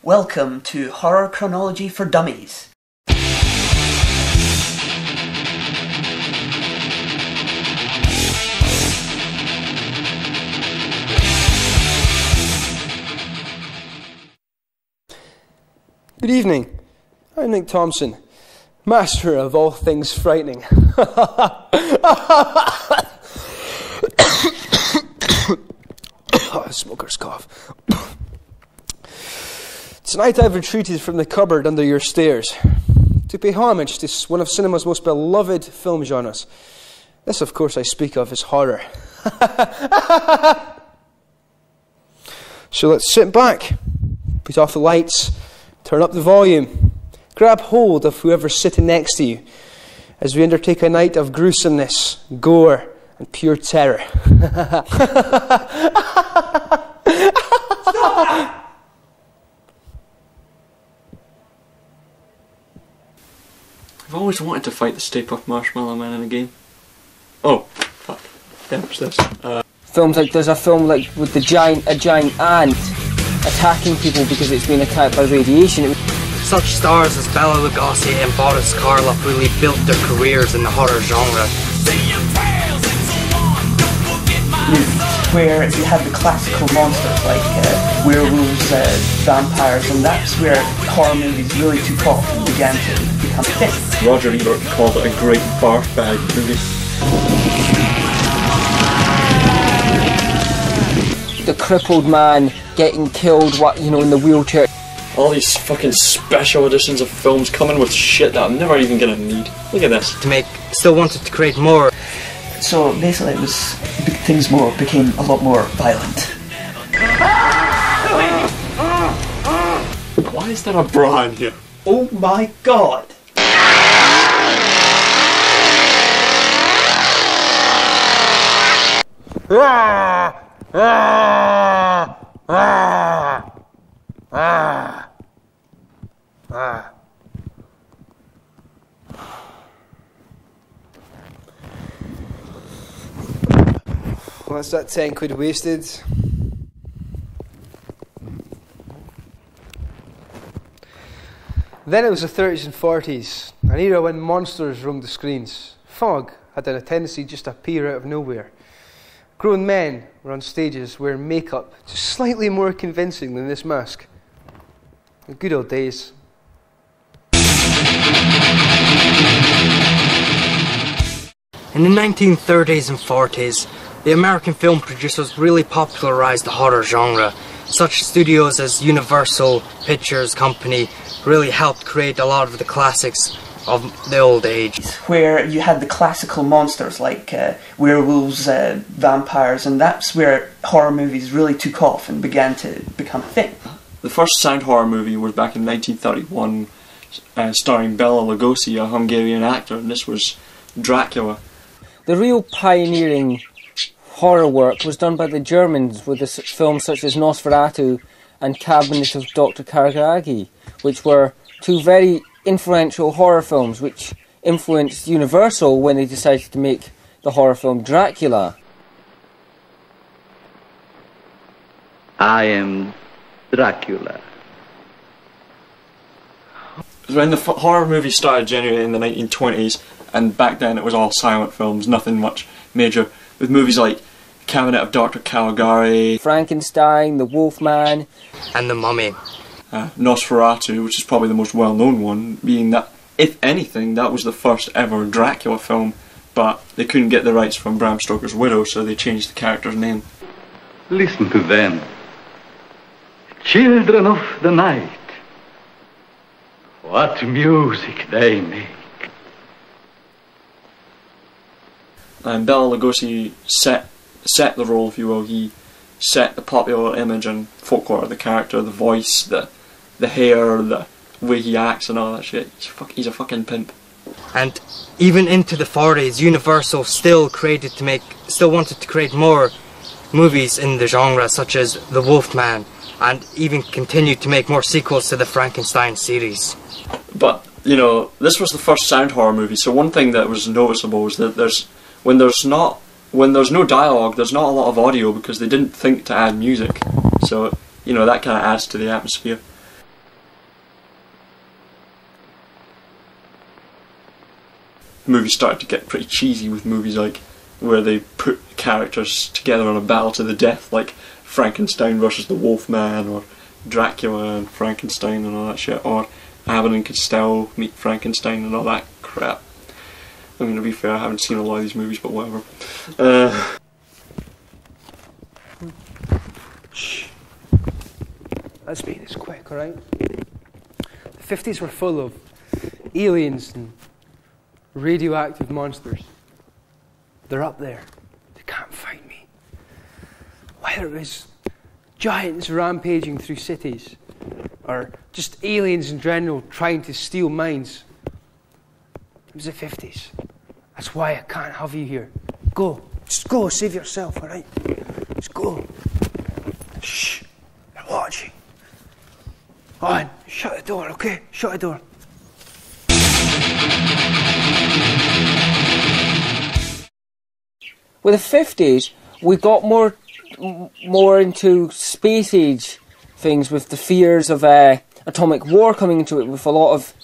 Welcome to Horror Chronology for Dummies. Good evening, I'm Nick Thompson, master of all things frightening. Smoker's cough. Tonight I've retreated from the cupboard under your stairs to pay homage to one of cinema's most beloved film genres. This, of course, I speak of as horror. So let's sit back, put off the lights, turn up the volume, grab hold of whoever's sitting next to you as we undertake a night of gruesomeness, gore, and pure terror. I've always wanted to fight the Stay Puft Marshmallow Man in a game. Oh, fuck. Yeah, what's this? Films like, there's a film like with a giant ant attacking people because it's been attacked by radiation. Such stars as Bela Lugosi and Boris Karloff really built their careers in the horror genre. Where you had the classical monsters like werewolves, vampires, and that's where horror movies really took off and began to become a thing. Roger Ebert called it a great barf bag movie. The crippled man getting killed, in the wheelchair. All these fucking special editions of films coming with shit that I'm never even gonna need. Look at this. Still wanted to create more. So basically things became a lot more violent. Why is there a bra in here? Oh my god! Well, that's that 10 quid wasted. Then it was the 30s and 40s, an era when monsters roamed the screens. Fog had a tendency just to appear out of nowhere. Grown men were on stages wearing makeup just slightly more convincing than this mask. The good old days. In the 1930s and 40s, the American film producers really popularized the horror genre. Such studios as Universal Pictures Company really helped create a lot of the classics of the old age. Where you had the classical monsters like werewolves, vampires, and that's where horror movies really took off and began to become a thing. The first sound horror movie was back in 1931, starring Bela Lugosi, a Hungarian actor, and this was Dracula. The real pioneering horror work was done by the Germans with films such as Nosferatu and Cabinet of Dr. Karagagi, which were two very influential horror films which influenced Universal when they decided to make the horror film Dracula. I am Dracula. When the horror movies started generally in the 1920s, and back then it was all silent films, nothing much major, with movies like Cabinet of Dr. Caligari, Frankenstein, The Wolfman, and The Mummy. Nosferatu, which is probably the most well-known one, being that, if anything, that was the first ever Dracula film, but they couldn't get the rights from Bram Stoker's widow, so they changed the character's name. Listen to them. Children of the night. What music they make. And Bela Lugosi set the role, if you will. He set the popular image and folklore of the character, the voice, the hair, the way he acts and all that shit. He's a fucking pimp. And even into the 40s, Universal still wanted to create more movies in the genre, such as The Wolfman, and even continued to make more sequels to the Frankenstein series. But, this was the first sound horror movie, so one thing that was noticeable is that when there's no dialogue, there's not a lot of audio because they didn't think to add music. So, that kind of adds to the atmosphere. movies started to get pretty cheesy with movies like where they put characters together on a battle to the death, like Frankenstein versus the Wolfman, or Dracula and Frankenstein and all that shit, or Abbott and Costello meet Frankenstein and all that crap. I mean, to be fair, I haven't seen a lot of these movies, but whatever. Shh. Let's make this quick, alright? The 50s were full of aliens and radioactive monsters. They're up there. They can't find me. Whether it was giants rampaging through cities, or just aliens in general trying to steal minds. It was the 50s. That's why I can't have you here. Go. Just go. Save yourself, alright? Just go. Shh. They're watching. On. Shut the door, okay? Shut the door. With the 50s, we got more into space age things, with the fears of atomic war coming into it, with a lot of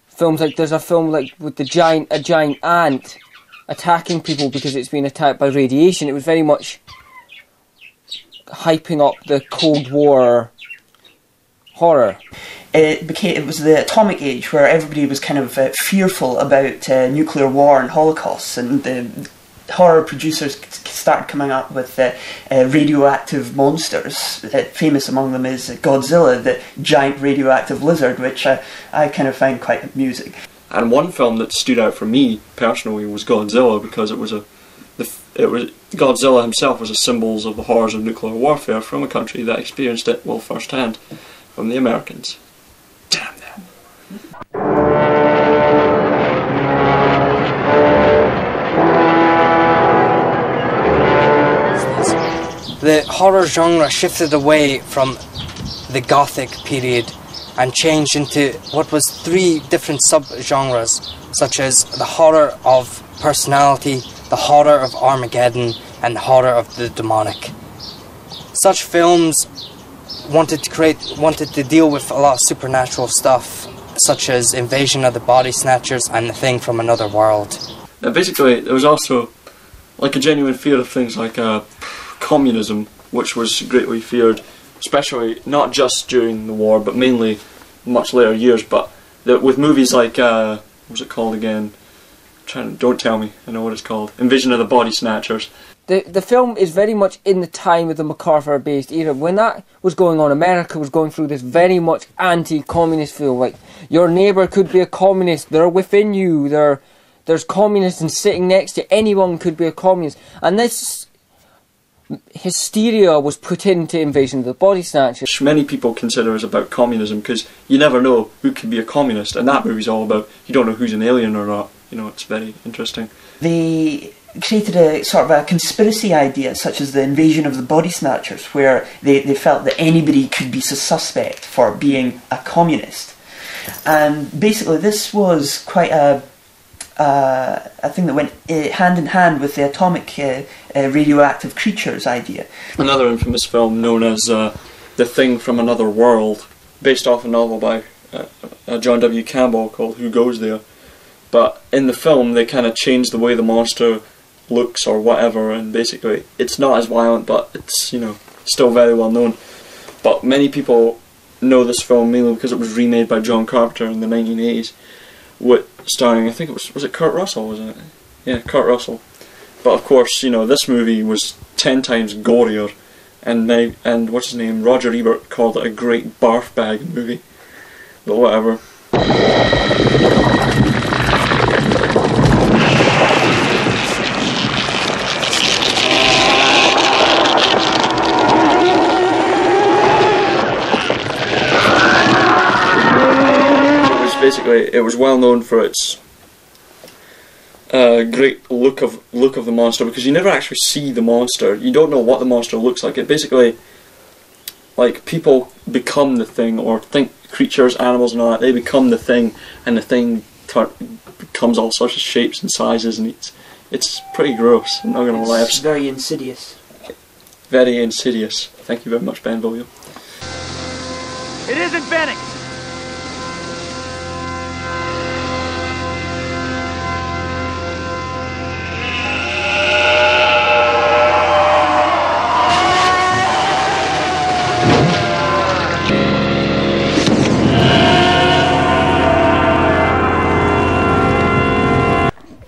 films. Like there's a film like with a giant ant attacking people because it's been attacked by radiation. It was very much hyping up the Cold War horror. It was the atomic age where everybody was kind of fearful about nuclear war and holocausts, and the horror producers started coming up with radioactive monsters. Famous among them is Godzilla, the giant radioactive lizard, which I kind of find quite amusing. And one film that stood out for me personally was Godzilla, because Godzilla himself was a symbol of the horrors of nuclear warfare from a country that experienced it, well, firsthand, from the Americans. Damn them. The horror genre shifted away from the Gothic period and changed into what was 3 different sub-genres, such as the horror of personality, the horror of Armageddon, and the horror of the demonic. Such films wanted to deal with a lot of supernatural stuff, such as Invasion of the Body Snatchers and The Thing from Another World. Now basically, there was also like a genuine fear of things like communism, which was greatly feared, especially not just during the war, but mainly much later years. But with movies like, what was it called again? Don't tell me, I know what it's called. Invasion of the Body Snatchers. The film is very much in the time of the MacArthur-based era. When that was going on, America was going through this very much anti-communist feel. Like, your neighbour could be a communist, they're within you, there's communists and sitting next to you, anyone could be a communist. And this hysteria was put into Invasion of the Body Snatchers. Which many people consider is about communism, because you never know who could be a communist, and that movie's all about, you don't know who's an alien or not. You know, it's very interesting. They created a sort of a conspiracy idea, such as the Invasion of the Body Snatchers, where they felt that anybody could be a suspect for being a communist. And basically this was quite a thing that went hand in hand with the atomic radioactive creatures idea. Another infamous film known as The Thing from Another World, based off a novel by John W. Campbell called Who Goes There? But in the film they kind of changed the way the monster looks or whatever, and basically it's not as violent, but it's, you know, still very well known. But many people know this film mainly because it was remade by John Carpenter in the 1980s, starring, I think it was it Kurt Russell, was it? Yeah, Kurt Russell. But of course, you know, this movie was 10 times gorier, and what's his name, Roger Ebert called it a great barf bag movie. But whatever. Basically, it was well known for its great look of the monster, because you never actually see the monster. You don't know what the monster looks like. It basically, like, people become the thing, or think creatures, animals and all that, they become the thing, and the thing becomes all sorts of shapes and sizes, and it's pretty gross, I'm not gonna lie. It's very insidious. Very insidious. Thank you very much, Ben Villiam. It isn't Bennick!